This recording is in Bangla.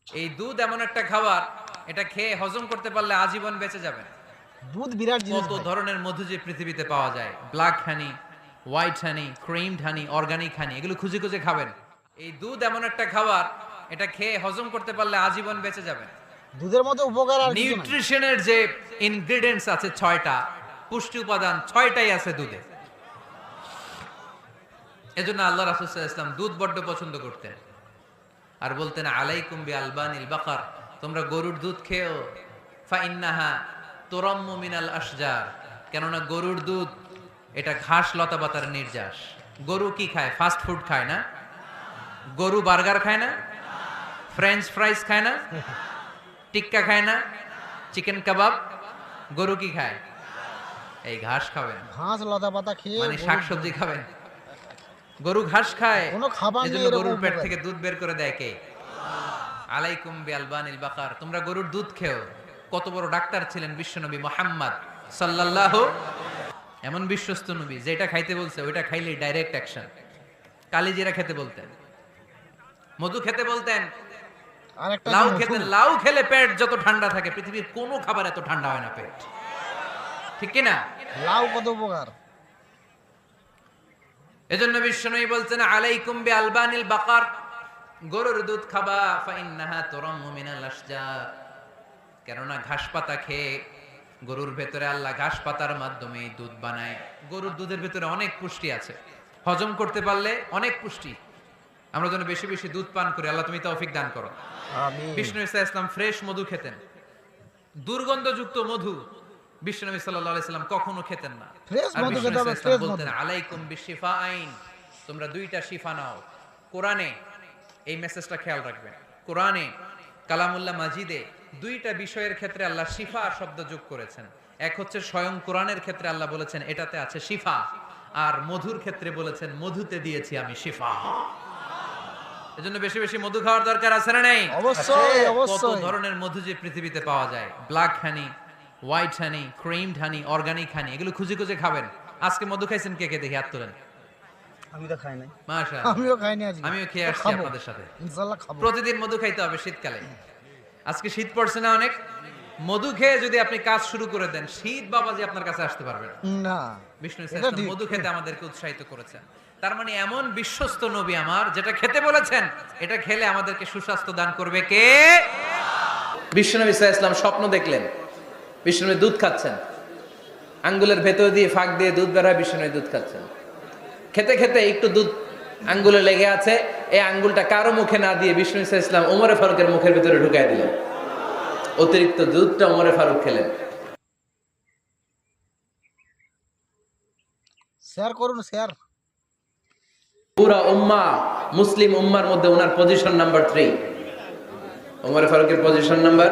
এই দুধ এমন একটা খাবার, এটা খেয়ে হজম করতে পারলে আজীবন বেঁচে যাবেন। দুধ বিরাট জিনিস কত ভাই। ধরনের মধু যে পৃথিবীতে পাওয়া যায়, ব্ল্যাক হানি, হোয়াইট হানি, ক্রিমড হানি, অর্গানিক হানি, এগুলো খুঁজে খুঁজে খাবেন। এই দুধ এমন একটা খাবার, এটা খেয়ে হজম করতে পারলে আজীবন বেঁচে যাবেন। দুধের মতো উপকার আর কিছু নাই। নিউট্রিশনের যে ইনগ্রেডিয়েন্টস আছে 6টা, পুষ্টি উপাদান 6টাই আছে দুধে। এজন্য আল্লাহ রাসূল সাল্লাল্লাহু আলাইহি ওয়াসাল্লাম দুধ বড্ড পছন্দ করতেন আর বলতেন, আলাইকুম বি আলবানিল বাকার, তোমরা গরুর দুধ খেও, ফা ইন্নাহা তুরাম্মু মিনাল আশজার, কেননা গরুর দুধ এটা ঘাস লতা পাতার নির্যাস। গরু কি খায়? ফাস্ট ফুড খায় না? গরু বার্গার খায় না? ফ্রেঞ্চ ফ্রাইজ খায় না? টিক্কা খায় না? চিকেন কাবাব? গরু কি খায়? এই ঘাস খাবেন, ঘাস লতা পাতা খেয়ে মানে গরুর শাকসবজি খাবেন। গরু ঘাস খায়, কোনো খাবার নেই এজন্য এরকম গরুর পেট উপকারী। থেকে দুধ বের করে দেয় কে? আলাইকুম বি আলবানিল বাকার, তোমরা গরুর দুধ খেও। কত বড় ডাক্তার ছিলেন বিশ্বনবী মুহাম্মদ সাল্লাল্লাহু, এমন বিশ্বস্ত নবী, যেটা খাইতে বলছে ওইটা খাইলে ডাইরেক্ট অ্যাকশন। কালিজিরা খেতে বলতেন, মধু খেতে বলতেন, আর একটা লাউ কি খেতেন। মধু? লাউ খেলে পেট যত ঠান্ডা থাকে, পৃথিবীর কোনো খাবার এত ঠান্ডা হয় না পেট, ঠিক কি না? লাউ কত উপকার। এজন্য বিশ্বনবী বলছেন, আলাইকুম বি আলবানিল বাকার, গরুর দুধ খাবা, ফা ইন্নাহা তুরাম্মু মিনাল আশজার, কেননা ঘাস পাতা খেয়ে গরুর ভেতরে আল্লাহ ঘাস পাতার মাধ্যমে দুধ বানায়। গরুর দুধের ভেতরে অনেক পুষ্টি আছে, হজম করতে পারলে অনেক পুষ্টি। আমরা যেন বেশি বেশি দুধ পান করি, আল্লাহ তুমি তৌফিক দান করো। আমিন। বিষ্ণু ইসা ইসলাম ফ্রেশ মধু খেতেন। দুর্গন্ধযুক্ত মধু বিশ্বনবী সাল্লাল্লাহু আলাইহি সাল্লাম কখনো খেতেন না। ফ্রেশ আর মধু বিষ্ণু খেতে হবে, ইসা ইসলাম ফ্রেশ বলতেন, মধু। আলাইকুম বিশিফাআইন, তোমরা দুইটা শিফা নাও। কোরআনে এই মেসেজটা খেয়াল রাখবেন, কোরআনে কালামুল্লাহ মাজিদে দুইটা বিষয়ের ক্ষেত্রে আল্লাহ শিফা শব্দ যোগ করেছেন। এক হচ্ছে স্বয়ং কোরআনের ক্ষেত্রে আল্লাহ বলেছেন এটাতে আছে শিফা, আর মধুর ক্ষেত্রে বলেছেন মধুতে দিয়েছি আমি শিফা। এজন্য বেশি বেশি মধু খাওয়ার দরকার আছে না নাই? অবশ্যই কত অবশ্যই। ধরনের মধু যে পৃথিবীতে পাওয়া যায়, ব্ল্যাক হানি, হোয়াইট হানি, ক্রিমড হানি, অর্গানিক হানি, এগুলো খুঁজে খুঁজে খাবেন। আজকে মধু খাইছেন কে কে? দেখি হাত তোলেন। আমি তো খাই নাই। মাশাআল্লাহ, আমিও খাইনি আজকে। আমিও খেয়ে আসছি খাবো। আপনাদের সাথে। ইনশাআল্লাহ খাবো। প্রতিদিন মধু খাইতে হবে শীতকালে। আজকে শীত পড়ছে না অনেক? মধু খেয়ে যদি আপনি কাজ শুরু করে দেন, শীত বাবাজি আপনার কাছে আসতে পারবে না। না। বিষ্ণু এটা ইসলাম ঠিক। মধু খেতে আমাদেরকে উৎসাহিত করেছেন। তার মানে এমন বিশ্বস্ত নবী আমার, যেটা খেতে বলেছেন এটা খেলে আমাদেরকে সুস্বাস্থ্য দান করবে কে? বিশ্বনবী ইসলাম স্বপ্ন দেখলেন, বিষ্ণু দুধ খাচ্ছেন, আঙ্গুলের ভেতর দিয়ে ফাঁক দিয়ে দুধ বের হয়, বিষ্ণু দুধ খাচ্ছেন। খেতে খেতে একটু দুধ আঙ্গুলে লেগে আছে, এই আঙ্গুলটা কারো মুখে না দিয়ে বিষ্ণু ইসলাম ওমরে ফারুকের মুখের ভিতরে ঢুকাই দিলেন। অতিরিক্ত দুধটা ওমরে ফারুক খেলেন। শেয়ার করুন, শেয়ার। পুরা উম্মাহ, মুসলিম উম্মার মধ্যে ওনার পজিশন নাম্বার 3। ওমরে ফারুকের পজিশন নাম্বার